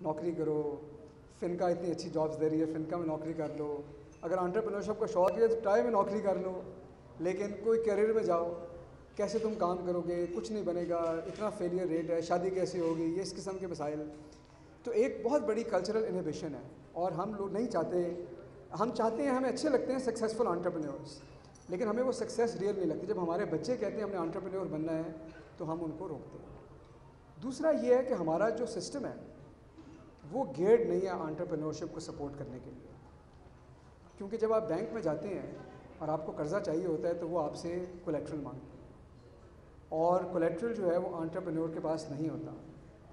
नौकरी करो, फिनका इतनी अच्छी जॉब्स दे रही है, फिनका में नौकरी कर लो, अगर एंटरप्रेन्योरशिप का शौक है तो ट्राई में नौकरी कर लो, लेकिन कोई करियर में जाओ, कैसे तुम काम करोगे, कुछ नहीं बनेगा, इतना फेलियर रेट है, शादी कैसे होगी, ये इस किस्म के मसाइल। तो एक बहुत बड़ी कल्चरल इनहिबिशन है और हम लोग नहीं चाहते, हम चाहते हैं, हमें अच्छे लगते हैं सक्सेसफुल एंटरप्रेन्योर्स, लेकिन हमें वो सक्सेस रियल नहीं लगती। जब हमारे बच्चे कहते हैं हमने एंटरप्रेन्योर बनना है तो हम उनको रोकते हैं। दूसरा ये है कि हमारा जो सिस्टम है वो गेयर्ड नहीं है एंटरप्रेन्योरशिप को सपोर्ट करने के लिए, क्योंकि जब आप बैंक में जाते हैं और आपको कर्ज़ा चाहिए होता है तो वो आपसे कोलेट्रल मांगते हैं, और कोलेट्रल जो है वो एंटरप्रेन्योर के पास नहीं होता।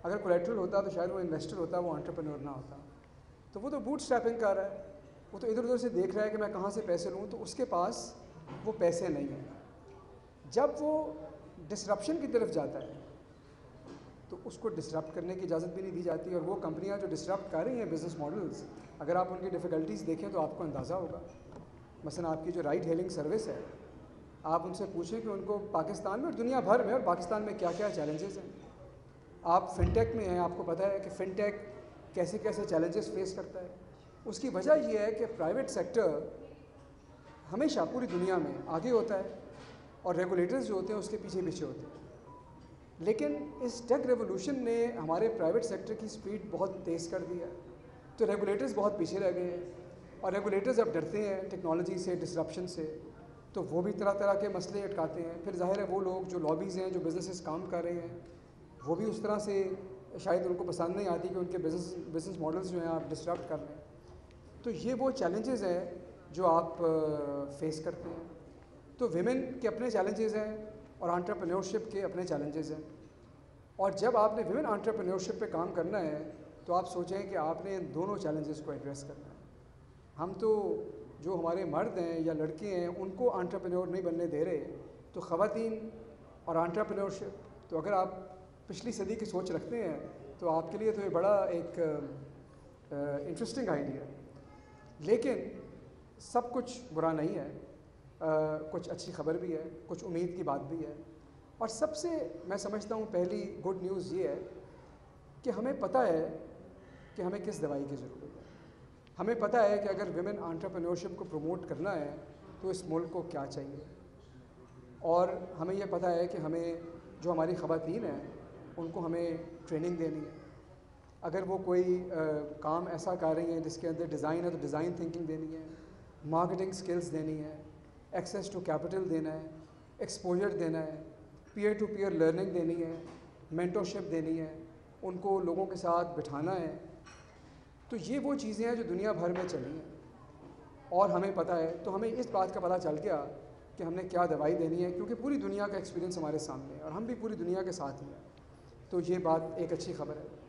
अगर कोलेट्रल होता तो शायद वो इन्वेस्टर होता, वो एंटरप्रेन्योर ना होता। तो वो तो बूट स्ट्रैपिंग कर रहा है, वो तो इधर उधर से देख रहा है कि मैं कहाँ से पैसे लूँ, तो उसके पास वो पैसे नहीं हैं। जब वो डिसरप्शन की तरफ जाता है तो उसको डिसरप्ट करने की इजाज़त भी नहीं दी जाती, और वो कंपनियां जो डिसरप्ट कर रही हैं बिज़नेस मॉडल्स, अगर आप उनकी डिफ़िकल्टीज़ देखें तो आपको अंदाज़ा होगा। मसलन आपकी जो राइड हेलिंग सर्विस है, आप उनसे पूछें कि उनको पाकिस्तान में और दुनिया भर में और पाकिस्तान में क्या क्या चैलेंजेस हैं। आप फिनटेक में हैं, आपको पता है कि फिनटेक कैसे कैसे चैलेंजेस फेस करता है। उसकी वजह यह है कि प्राइवेट सेक्टर हमेशा पूरी दुनिया में आगे होता है और रेगुलेटर्स जो होते हैं उसके पीछे पीछे होते हैं। लेकिन इस टेक रेवोल्यूशन ने हमारे प्राइवेट सेक्टर की स्पीड बहुत तेज़ कर दी है, तो रेगुलेटर्स बहुत पीछे रह गए हैं, और रेगुलेटर्स अब डरते हैं टेक्नोलॉजी से, डिसरप्शन से, तो वो भी तरह तरह के मसले अटकाते हैं। फिर जाहिर है वो लोग जो लॉबीज़ हैं, जो बिजनेसेस काम कर रहे हैं, वो भी उस तरह से शायद उनको पसंद नहीं आती कि उनके बिज़नेस मॉडल्स जो हैं आप डिसरप्ट कर रहे हैं। तो ये वो चैलेंजेस हैं जो आप फेस करते हैं। तो विमेन के अपने चैलेंजेस हैं और एंटरप्रेन्योरशिप के अपने चैलेंजेस हैं, और जब आपने विमेन एंटरप्रेन्योरशिप पे काम करना है तो आप सोचें कि आपने इन दोनों चैलेंजेस को एड्रेस करना है। हम तो जो हमारे मर्द हैं या लड़के हैं उनको एंटरप्रेन्योर नहीं बनने दे रहे, तो ख़वातीन और एंटरप्रेन्योरशिप, तो अगर आप पिछली सदी की सोच रखते हैं तो आपके लिए तो ये बड़ा एक इंटरेस्टिंग आइडिया है। लेकिन सब कुछ बुरा नहीं है, कुछ अच्छी खबर भी है, कुछ उम्मीद की बात भी है। और सबसे मैं समझता हूँ पहली गुड न्यूज़ ये है कि हमें पता है कि हमें किस दवाई की ज़रूरत है। हमें पता है कि अगर विमेन एंटरप्रेन्योरशिप को प्रमोट करना है तो इस मुल्क को क्या चाहिए, और हमें यह पता है कि हमें जो हमारी ख़वातीन हैं उनको हमें ट्रेनिंग देनी है। अगर वो कोई काम ऐसा कर रही हैं जिसके अंदर डिज़ाइन है तो डिज़ाइन थिंकिंग देनी है, मार्केटिंग स्किल्स देनी है, एक्सेस टू कैपिटल देना है, एक्सपोजर देना है, पीयर टू पीयर लर्निंग देनी है, मेंटरशिप देनी है, उनको लोगों के साथ बिठाना है। तो ये वो चीज़ें हैं जो दुनिया भर में चली हैं और हमें पता है। तो हमें इस बात का पता चल गया कि हमने क्या दवाई देनी है, क्योंकि पूरी दुनिया का एक्सपीरियंस हमारे सामने है और हम भी पूरी दुनिया के साथ ही हैं। तो ये बात एक अच्छी खबर है।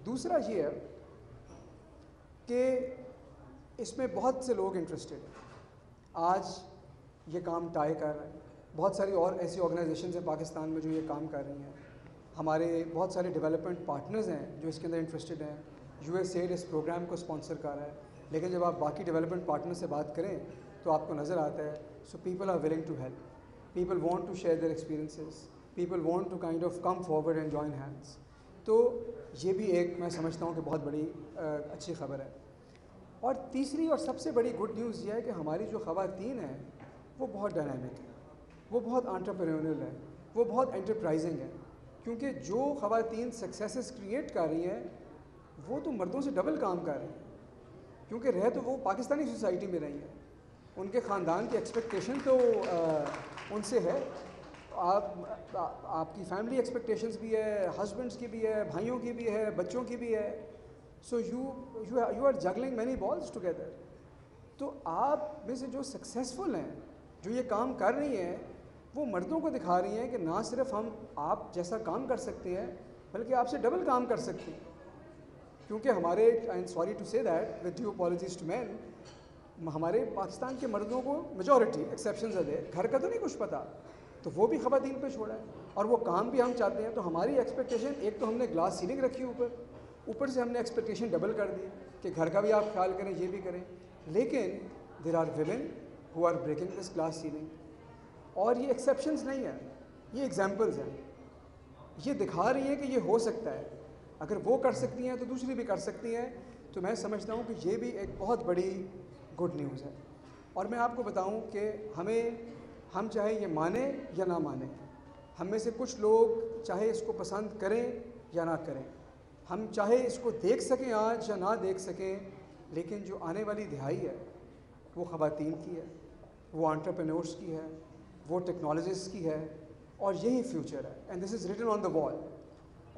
दूसरा ये है कि इसमें बहुत से लोग इंटरेस्टेड हैं। आज ये काम टाई कर रहे हैं, बहुत सारी और ऐसी ऑर्गेनाइजेशंस हैं पाकिस्तान में जो ये काम कर रही हैं। हमारे बहुत सारे डेवलपमेंट पार्टनर्स हैं जो इसके अंदर इंटरेस्टेड हैं। यूएसएड इस प्रोग्राम को स्पॉन्सर कर रहा है, लेकिन जब आप बाकी डेवलपमेंट पार्टनर से बात करें तो आपको नज़र आता है so people are willing to help, people want to share their experiences, people want to kind of come forward and join hands. तो ये भी एक मैं समझता हूँ कि बहुत बड़ी अच्छी खबर है। और तीसरी और सबसे बड़ी गुड न्यूज़ ये है कि हमारी जो ख़वातीन हैं वो बहुत डायनामिक है, वो बहुत एंटरप्रेन्योरियल है, वो बहुत एंटरप्राइजिंग है। क्योंकि जो ख़वातीन सक्सेसेस क्रिएट कर रही हैं वो तो मर्दों से डबल काम कर रहे हैं, क्योंकि रह तो वो पाकिस्तानी सोसाइटी में रही हैं, उनके ख़ानदान की एक्सपेक्टेशन तो उनसे है। आपकी फैमिली एक्सपेक्टेशंस भी है, हस्बैंड्स की भी है, भाइयों की भी है, बच्चों की भी है। So you are juggling many balls together. तो आप में से जो सक्सेसफुल हैं, जो ये काम कर रही हैं, वो मर्दों को दिखा रही हैं कि ना सिर्फ हम आप जैसा काम कर सकते हैं बल्कि आपसे डबल काम कर सकते हैं। क्योंकि हमारे, I am sorry to say that with due apologies to man, हमारे पाकिस्तान के मर्दों को मेजॉरिटी, एक्सेप्शंस है, घर का तो नहीं कुछ पता, तो वो भी ख़वातीन पे छोड़ा है और वो काम भी हम चाहते हैं। तो हमारी एक्सपेक्टेशन, एक तो हमने ग्लास सीलिंग रखी ऊपर से हमने एक्सपेक्टेशन डबल कर दी कि घर का भी आप ख्याल करें, ये भी करें। लेकिन there are women who are breaking this glass ceiling, और ये एक्सेप्शंस नहीं है, ये एग्जाम्पल्स हैं। ये दिखा रही हैं कि ये हो सकता है। अगर वो कर सकती हैं तो दूसरी भी कर सकती हैं। तो मैं समझता हूँ कि ये भी एक बहुत बड़ी गुड न्यूज़ है। और मैं आपको बताऊँ कि हम चाहे ये माने या ना माने, हम में से कुछ लोग चाहे इसको पसंद करें या ना करें, हम चाहे इसको देख सकें आज या ना देख सकें, लेकिन जो आने वाली दिहाई है वो ख़वातीन की है, वो एंटरप्रेन्योर्स की है, वो टेक्नोलॉजिस्ट की है, और यही फ्यूचर है। And this is written on the wall,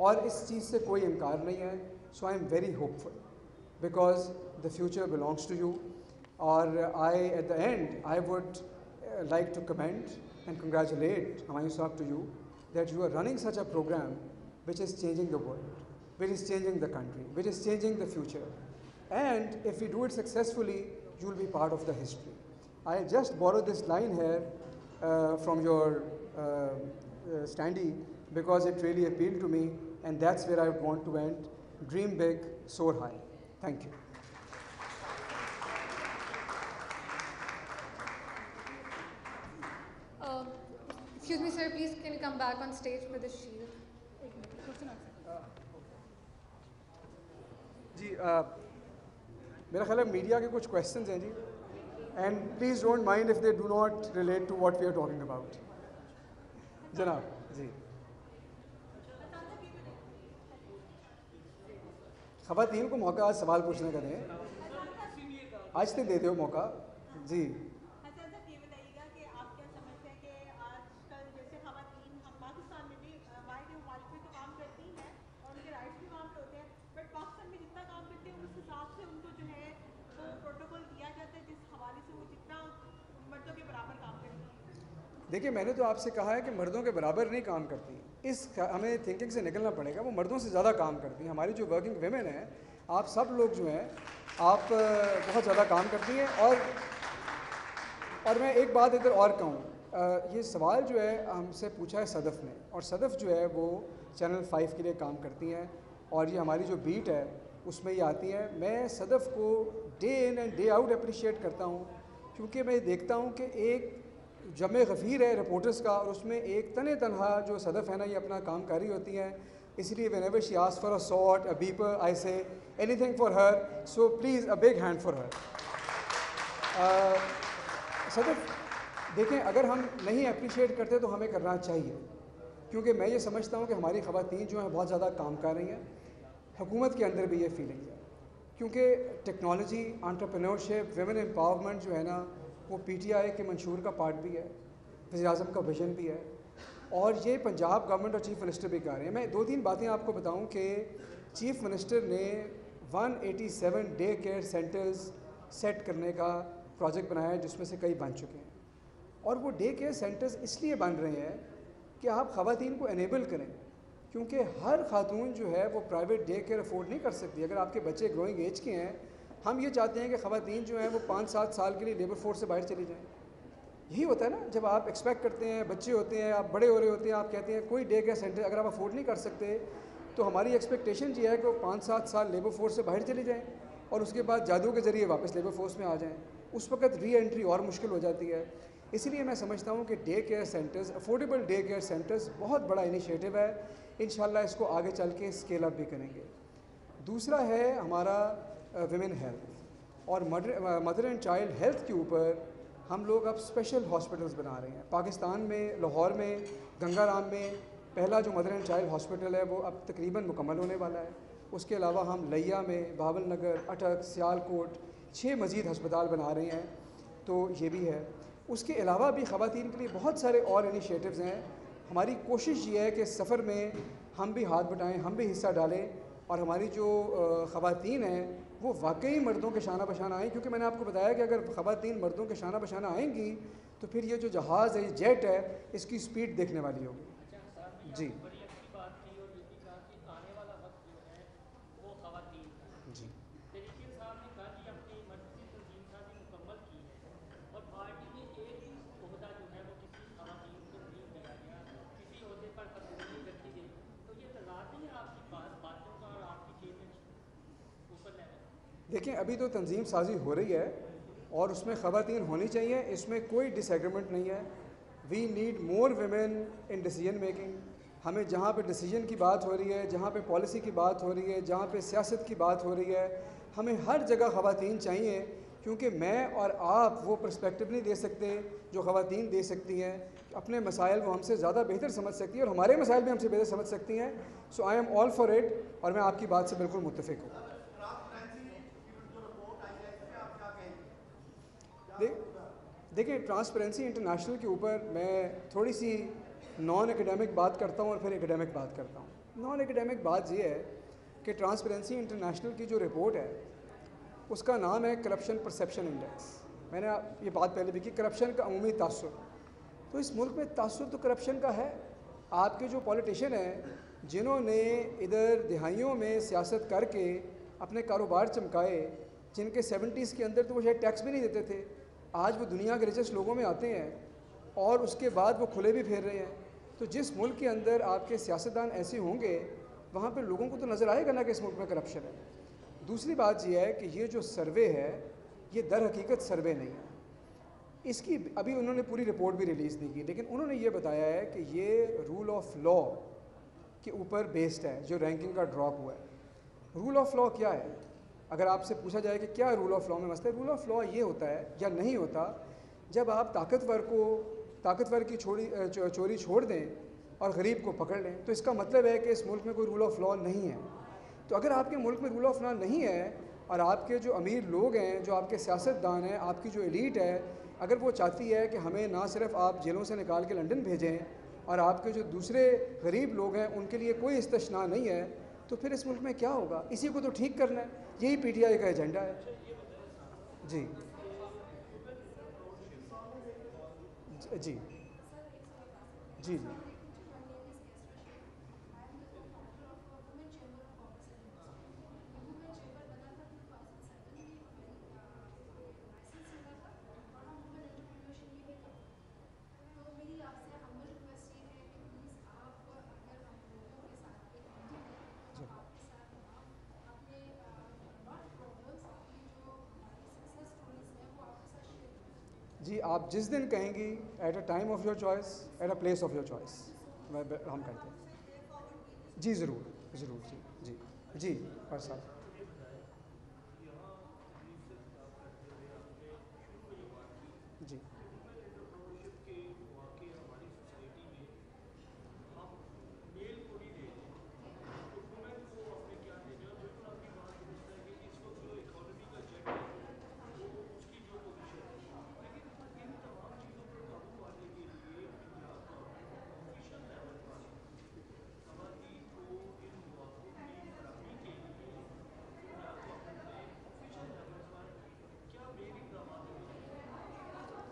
और इस चीज़ से कोई इनकार नहीं है। So I am very hopeful because the future belongs to you. और I at the end I would like to commend and congratulate Humayun Sahab to you that you are running such a program which is changing the world, which is changing the country, which is changing the future. And if we do it successfully, you will be part of the history. I just borrowed this line here from your standee because it really appealed to me, and that's where I would want to end. Dream big, soar high. Thank you. Excuse me, sir, please can you come back on stage with the shield? जी मेरा ख्याल है media के कुछ questions हैं जी, and please don't mind if they do not relate to what we are talking about. जनाब जी, ख़वातीन को मौका आज सवाल पूछने का दें, आज तक दे दो मौका जी। देखिए, मैंने तो आपसे कहा है कि मर्दों के बराबर नहीं काम करती, हमें थिंकिंग से निकलना पड़ेगा। वो मर्दों से ज़्यादा काम करती हैं। हमारी जो वर्किंग वेमेन हैं, आप सब लोग जो हैं, आप बहुत ज़्यादा काम करती हैं। और मैं एक बात इधर और कहूँ, ये सवाल जो है हमसे पूछा है सदफ़ ने, और सदफ़ जो है वो चैनल 5 के लिए काम करती हैं, और ये हमारी जो बीट है उसमें ये आती है। मैं सदफ़ को day in and day out appreciate करता हूँ, क्योंकि मैं देखता हूँ कि एक जमे गफ़ीर है रिपोर्टर्स का, और उसमें एक तने तनहा जो सदफ़ है ना, ये अपना काम कर रही होती हैं। इसलिए whenever she asks for a sword, a beeper, I say anything for her. So please a big hand for her. Sadaf देखें, अगर हम नहीं अप्रिशिएट करते तो हमें करना चाहिए, क्योंकि मैं ये समझता हूँ कि हमारी ख़वातीन जो हैं बहुत ज़्यादा काम कर रही हैं। हुकूमत के अंदर भी ये फीलिंग है, क्योंकि टेक्नोलॉजी, एंटरप्रेन्योरशिप, वेमेन एम्पावरमेंट जो है ना, वो PTI के मंशूर का पार्ट भी है, वज़ीर-ए-आज़म का विजन भी है, और ये पंजाब गवर्नमेंट और चीफ़ मिनिस्टर भी कर रहे हैं। मैं 2-3 बातें आपको बताऊं कि चीफ़ मिनिस्टर ने 187 डे केयर सेंटर्स सेट करने का प्रोजेक्ट बनाया है, जिसमें से कई बन चुके हैं। और वो डे केयर सेंटर्स इसलिए बन रहे हैं कि आप ख़वातीन को एनेबल करें, क्योंकि हर खातून जो है वो प्राइवेट डे केयर अफोर्ड नहीं कर सकती। अगर आपके बच्चे ग्रोइंग एज के हैं, हम ये चाहते हैं कि ख़वातीन जो हैं वो 5-7 साल के लिए लेबर फोर्स से बाहर चली जाएँ। यही होता है ना, जब आप एक्सपेक्ट करते हैं, बच्चे होते हैं, आप बड़े हो रहे होते हैं, आप कहते हैं कोई डे केयर सेंटर अगर आप अफोर्ड नहीं कर सकते, तो हमारी एक्सपेक्टेशन ये है कि वो 5-7 साल लेबर फोर्स से बाहर चले जाएँ, और उसके बाद जादू के ज़रिए वापस लेबर फोर्स में आ जाएँ। उस वक्त री एंट्री और मुश्किल हो जाती है। इसलिए मैं समझता हूँ कि day care centres, affordable day care centres बहुत बड़ा इनिशिएटिव है। इंशाल्लाह इसको आगे चल के स्केल अप भी करेंगे। दूसरा है हमारा विमेन हेल्थ और मदर एंड चाइल्ड हेल्थ के ऊपर हम लोग अब स्पेशल हॉस्पिटल्स बना रहे हैं। पाकिस्तान में लाहौर में गंगाराम में पहला जो मदर एंड चाइल्ड हॉस्पिटल है वो अब तकरीबन मुकम्मल होने वाला है। उसके अलावा हम लिया में, बावल नगर, अटक, सियालकोट 6 मज़ीद हस्पताल बना रहे हैं, तो ये भी है। उसके अलावा भी ख़वातीन के लिए बहुत सारे और इनिशिएटिव्स हैं। हमारी कोशिश ये है कि सफ़र में हम भी हाथ बटाएं, हम भी हिस्सा डालें, और हमारी जो ख़वातीन हैं वो वाकई मर्दों के शाना बशाना आएँ, क्योंकि मैंने आपको बताया कि अगर ख़वातीन मर्दों के शाना बशाना आएंगी तो फिर ये जो जहाज़ है, ये जेट है, इसकी स्पीड देखने वाली होगी। जी जी देखें, अभी तो तंजीम साजी हो रही है और उसमें ख़वातीन होनी चाहिए, इसमें कोई डिसएग्रीमेंट नहीं है। We need more women in decision making, हमें जहाँ पे डिसीजन की बात हो रही है, जहाँ पे पॉलिसी की बात हो रही है, जहाँ पे सियासत की बात हो रही है, हमें हर जगह ख़वातीन चाहिए, क्योंकि मैं और आप वो पर्सपेक्टिव नहीं दे सकते जो ख़वातीन दे सकती हैं। अपने मसाइल वो हमसे ज़्यादा बेहतर समझ सकती हैं और हमारे मसाइल भी हमसे बेहतर समझ सकती हैं। So I am all for it और मैं आपकी बात से बिल्कुल मुत्तफिक हूँ। देखिए, ट्रांसपेरेंसी इंटरनेशनल के ऊपर मैं थोड़ी सी नॉन एकेडमिक बात करता हूँ और फिर एकेडमिक बात करता हूँ। नॉन एकेडमिक बात ये है कि ट्रांसपेरेंसी इंटरनेशनल की जो रिपोर्ट है उसका नाम है करप्शन परसेप्शन इंडेक्स। मैंने ये बात पहले भी की, करप्शन का अमूमी तासुर। तो इस मुल्क में तासुर तो करप्शन का है। आपके जो पॉलिटिशियन हैं जिन्होंने इधर दिहाइयों में सियासत करके अपने कारोबार चमकाए, जिनके 70s के अंदर तो वो शायद टैक्स भी नहीं देते थे, आज वो दुनिया के रिचेस्ट लोगों में आते हैं और उसके बाद वो खुले भी फेर रहे हैं। तो जिस मुल्क के अंदर आपके सियासतदान ऐसे होंगे वहाँ पे लोगों को तो नज़र आएगा ना कि इस मुल्क में करप्शन है। दूसरी बात यह है कि ये जो सर्वे है ये दर हकीकत सर्वे नहीं है। इसकी अभी उन्होंने पूरी रिपोर्ट भी रिलीज़ नहीं की, लेकिन उन्होंने ये बताया है कि ये रूल ऑफ लॉ के ऊपर बेस्ड है जो रैंकिंग का ड्रॉप हुआ है। रूल ऑफ लॉ क्या है? अगर आपसे पूछा जाए कि क्या रूल ऑफ लॉ में मसला है, रूल ऑफ लॉ ये होता है या नहीं होता जब आप ताकतवर की चोरी छोड़ दें और गरीब को पकड़ लें, तो इसका मतलब है कि इस मुल्क में कोई रूल ऑफ लॉ नहीं है। तो अगर आपके मुल्क में रूल ऑफ लॉ नहीं है और आपके जो अमीर लोग हैं, जो आपके सियासतदान हैं, आपकी जो एलीट है, अगर वो चाहती है कि हमें ना सिर्फ आप जेलों से निकाल के लंदन भेजें और आपके जो दूसरे गरीब लोग हैं उनके लिए कोई इस्तिस्ना नहीं है, तो फिर इस मुल्क में क्या होगा? इसी को तो ठीक करना है, यही पीटीआई का एजेंडा है। जी जी जी जी जी, आप जिस दिन कहेंगी, at a time of your choice, at a place of your choice, हम करते हैं। जी ज़रूर ज़रूर। जी जी जी हर साल। जी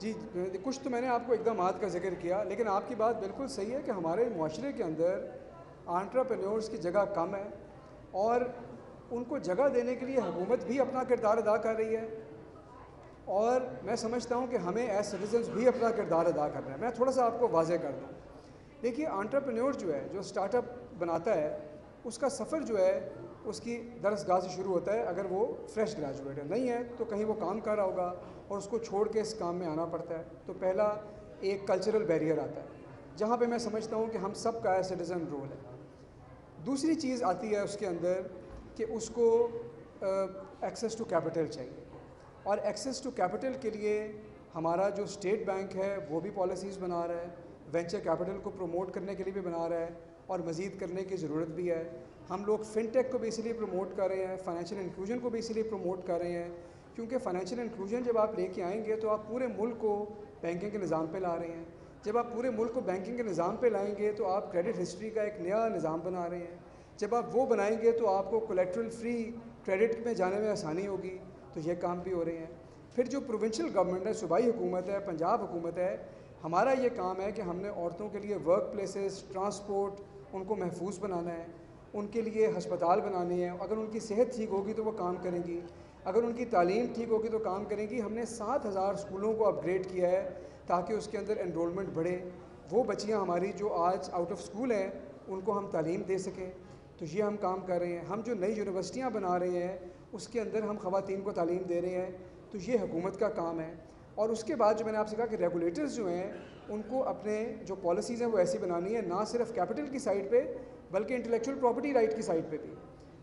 जी, कुछ तो मैंने आपको इक़दामात का जिक्र किया, लेकिन आपकी बात बिल्कुल सही है कि हमारे मुआशरे के अंदर एंटरप्रेन्योर्स की जगह कम है और उनको जगह देने के लिए हुकूमत भी अपना किरदार अदा कर रही है और मैं समझता हूँ कि हमें एज सिटीजन्स भी अपना किरदार अदा करना है। मैं थोड़ा सा आपको वाज़ेह कर दूँ। देखिए, एंटरप्रेन्योर जो है, जो स्टार्टअप बनाता है, उसका सफ़र जो है उसकी दरसगाह से शुरू होता है। अगर वो फ्रेश ग्रेजुएट है, नहीं है तो कहीं वो काम कर रहा होगा और उसको छोड़ के इस काम में आना पड़ता है। तो पहला एक कल्चरल बैरियर आता है, जहाँ पे मैं समझता हूँ कि हम सब का सिटीज़न रोल है। दूसरी चीज़ आती है उसके अंदर कि उसको एक्सेस टू कैपिटल चाहिए और एक्सेस टू कैपिटल के लिए हमारा जो स्टेट बैंक है वो भी पॉलिसीज़ बना रहा है, वेंचर कैपिटल को प्रमोट करने के लिए भी बना रहा है और मज़ीद करने की ज़रूरत भी है। हम लोग फ़िनटेक को भी इसीलिए प्रमोट कर रहे हैं, फ़ाइनेंशियल इंक्लूजन को भी इसीलिए प्रमोट कर रहे हैं, क्योंकि फ़ाइनेंशियल इंक्लूजन जब आप लेके आएंगे तो आप पूरे मुल्क को बैंकिंग के निज़ाम पे ला रहे हैं। जब आप पूरे मुल्क को बैंकिंग के निज़ाम पे लाएंगे तो आप क्रेडिट हिस्ट्री का एक नया निज़ाम बना रहे हैं। जब आप वो बनाएंगे तो आपको कोलेट्रल फ्री क्रेडिट में जाने में आसानी होगी। तो ये काम भी हो रहे हैं। फिर जो प्रोविंशियल गवर्नमेंट है, सूबाई हुकूमत है, पंजाब हुकूमत है, हमारा ये काम है कि हमने औरतों के लिए वर्क प्लेसेस, ट्रांसपोर्ट उनको महफूज बनाना है, उनके लिए हस्पताल बनाने हैं। अगर उनकी सेहत ठीक होगी तो वो काम करेंगी, अगर उनकी तालीम ठीक होगी तो काम करेंगी। हमने 7000 स्कूलों को अपग्रेड किया है ताकि उसके अंदर एनरोलमेंट बढ़े। वो बच्चियाँ हमारी जो आज आउट ऑफ स्कूल हैं उनको हम तालीम दे सकें, तो ये हम काम कर रहे हैं। हम जो नई यूनिवर्सिटियाँ बना रहे हैं उसके अंदर हम ख़वातीन को तालीम दे रहे हैं, तो ये हुकूमत का काम है। और उसके बाद जो मैंने आपसे कहा कि रेगुलेटर्स जो हैं उनको अपने जो पॉलिसीज़ हैं वो ऐसी बनानी है, ना सिर्फ कैपिटल की साइड पे बल्कि इंटेलेक्चुअल प्रॉपर्टी राइट की साइड पे भी।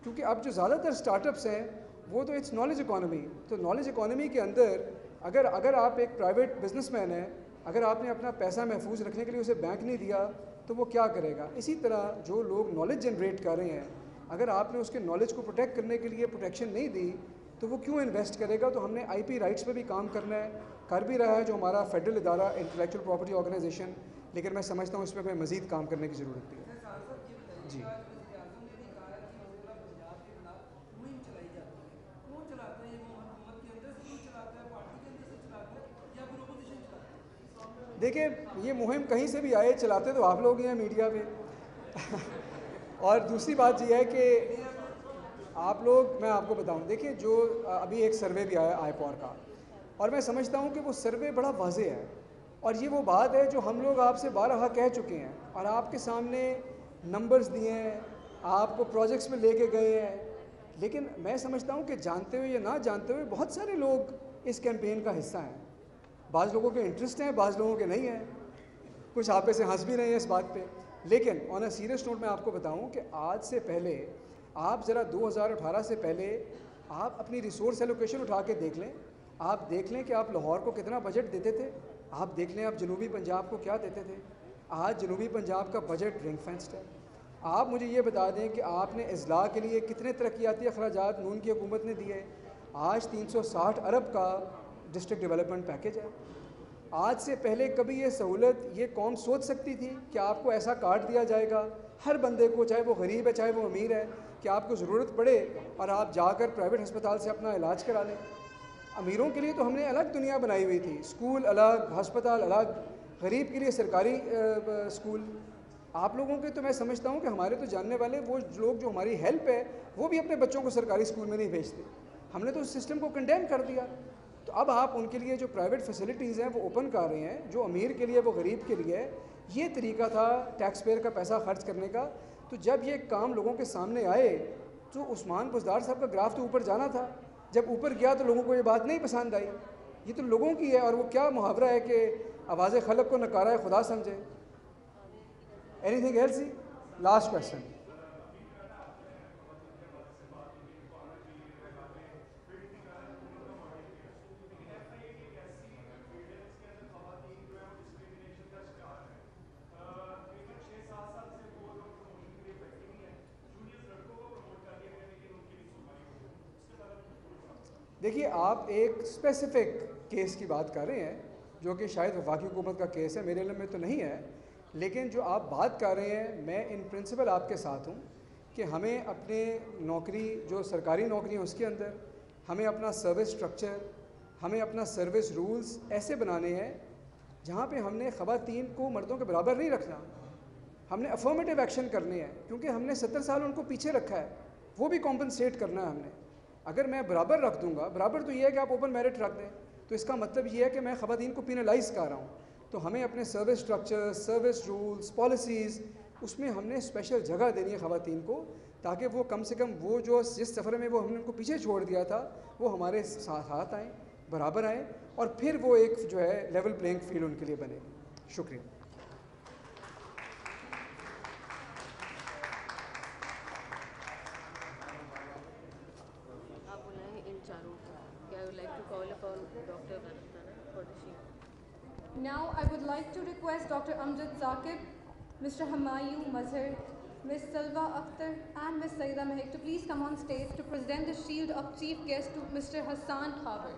क्योंकि अब जो ज़्यादातर स्टार्टअप्स हैं वो तो इट्स नॉलेज इकॉनमी, तो नॉलेज इकॉनमी के अंदर अगर आप एक प्राइवेट बिजनेसमैन हैं, अगर आपने अपना पैसा महफूज रखने के लिए उसे बैंक नहीं दिया तो वो क्या करेगा। इसी तरह जो लोग नॉलेज जनरेट कर रहे हैं, अगर आपने उसके नॉलेज को प्रोटेक्ट करने के लिए प्रोटेक्शन नहीं दी तो वो क्यों इन्वेस्ट करेगा। तो हमने आईपी राइट्स पे भी काम करना है, कर भी रहा है जो हमारा फेडरल इदारा इंटेलेक्चुअल प्रॉपर्टी ऑर्गेनाइजेशन, लेकिन मैं समझता हूँ इस पर हमें मज़ीद काम करने की ज़रूरत भी है। जी, देखिए ये मुहिम कहीं से भी आए, चलाते तो आप लोग ही हैं मीडिया पे और दूसरी बात ये है कि आप लोग, मैं आपको बताऊं, देखिए जो अभी एक सर्वे भी आया आईपॉर का, और मैं समझता हूं कि वो सर्वे बड़ा वाज़ेह है और ये वो बात है जो हम लोग आपसे बारहा कह चुके हैं और आपके सामने नंबर्स दिए हैं, आपको प्रोजेक्ट्स में लेके गए हैं। लेकिन मैं समझता हूं कि जानते हुए या ना जानते हुए बहुत सारे लोग इस कैंपेन का हिस्सा हैं। बाज़ लोगों के इंटरेस्ट हैं, बाज़ लोगों के नहीं हैं, कुछ आप से हंस भी रहे हैं इस बात पे। लेकिन ऑन अ सीरियस नोट मैं आपको बताऊं कि आज से पहले आप ज़रा 2018 से पहले आप अपनी रिसोर्स एलोकेशन उठा के देख लें। आप देख लें कि आप लाहौर को कितना बजट देते थे, आप देख लें आप जनूबी पंजाब को क्या देते थे। आज जनूबी पंजाब का बजट रिंग फेंस्ड है। आप मुझे ये बता दें कि आपने इजला के लिए कितने तरक्याती अखराजात नून की हुकूमत ने दिए। आज 360 अरब का डिस्ट्रिक्ट डेवलपमेंट पैकेज है। आज से पहले कभी ये सहूलत ये कौम सोच सकती थी कि आपको ऐसा कार्ड दिया जाएगा हर बंदे को, चाहे वो गरीब है चाहे वो अमीर है, कि आपको ज़रूरत पड़े और आप जाकर प्राइवेट अस्पताल से अपना इलाज करा लें। अमीरों के लिए तो हमने अलग दुनिया बनाई हुई थी, स्कूल अलग, हस्पताल अलग, गरीब के लिए सरकारी स्कूल। आप लोगों के तो मैं समझता हूँ कि हमारे तो जानने वाले वो लोग जो हमारी हेल्प है वो भी अपने बच्चों को सरकारी स्कूल में नहीं भेजते। हमने तो उस सिस्टम को कंडेम कर दिया। तो अब आप उनके लिए जो प्राइवेट फैसिलिटीज़ हैं वो ओपन कर रहे हैं, जो अमीर के लिए वो गरीब के लिए है। ये तरीका था टैक्स पेयर का पैसा खर्च करने का। तो जब ये काम लोगों के सामने आए तो उस्मान बुज़दार साहब का ग्राफ तो ऊपर जाना था, जब ऊपर गया तो लोगों को ये बात नहीं पसंद आई। ये तो लोगों की है, और वो क्या मुहावरा है कि आवाज़ खलक को नकारा है खुदा समझे। Anything else? Last question. देखिए आप एक स्पेसिफिक केस की बात कर रहे हैं जो कि शायद वफाकी हुकूमत का केस है, मेरे इल्म में तो नहीं है। लेकिन जो आप बात कर रहे हैं, मैं इन प्रिंसिपल आपके साथ हूँ कि हमें अपने नौकरी, जो सरकारी नौकरी है उसके अंदर हमें अपना सर्विस स्ट्रक्चर, हमें अपना सर्विस रूल्स ऐसे बनाने हैं जहाँ पे हमने ख़वातीन को मर्दों के बराबर नहीं रखना। हमने अफर्मेटिव एक्शन करने हैं क्योंकि हमने 70 साल उनको पीछे रखा है, वो भी कॉम्पनसेट करना है हमने। अगर मैं बराबर रख दूंगा, बराबर तो ये है कि आप ओपन मेरिट रख दें, तो इसका मतलब ये है कि मैं ख़वातीन को पिनलाइज़ कर रहा हूँ। तो हमें अपने service structure, service rules, policies, उसमें हमने स्पेशल जगह देनी है ख़वातीन को, ताकि वो कम से कम वो जो जिस सफ़र में वो हमने उनको पीछे छोड़ दिया था वो हमारे साथ आएँ, बराबर आएँ, और फिर वो एक जो है लेवल प्लेइंग फील्ड उनके लिए बने। शुक्रिया। Now I would like to request Dr. Amjad Zakir, Mr. Hamayu Mazhar, Ms. Salwa Akhtar and Ms. Saida Mehik to please come on stage to present the shield of chief guest to Mr. Hassan Khabar.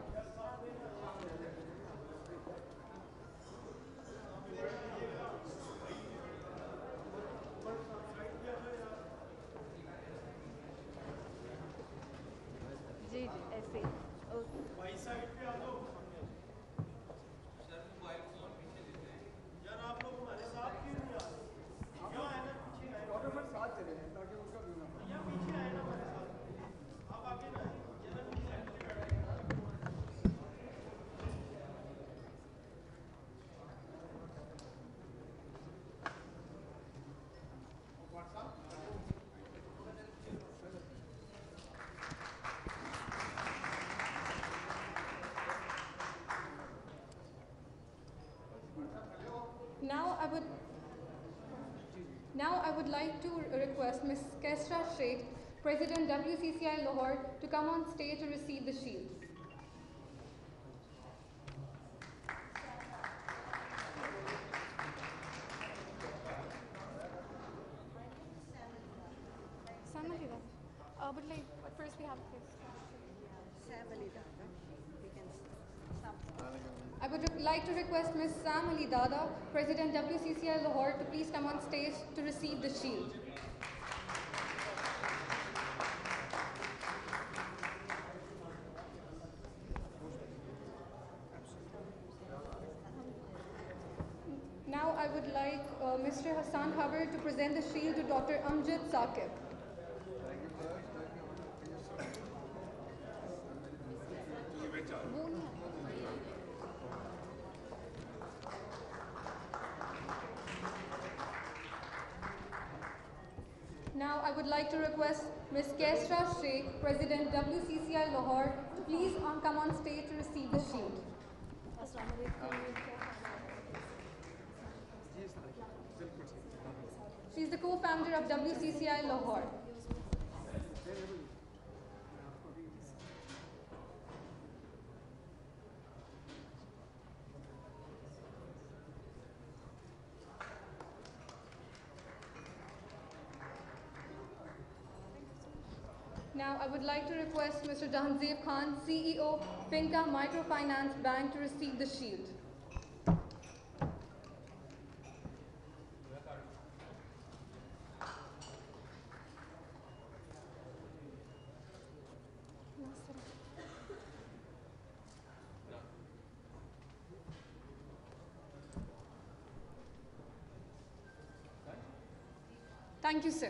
I would like to request Ms. Kesra Sheikh, President WCCI Lahore, to come on stage to receive the shield. But first we have this. I would like to request Ms. Sam Ali Dada, President WCCI Lahore, to please come on stage to receive the shield. Now I would like Mr. Hassan Hubbard to present the shield to Dr. Amjad Saqib. Now I would like to request Ms. Kesra Sheikh, President WCCI Lahore, to please come on stage to receive the shield. She is the co-founder of WCCI Lahore. Now, I would like to request Mr. Jahanzeb Khan, CEO, Finca Microfinance Bank, to receive the shield. Thank you, sir.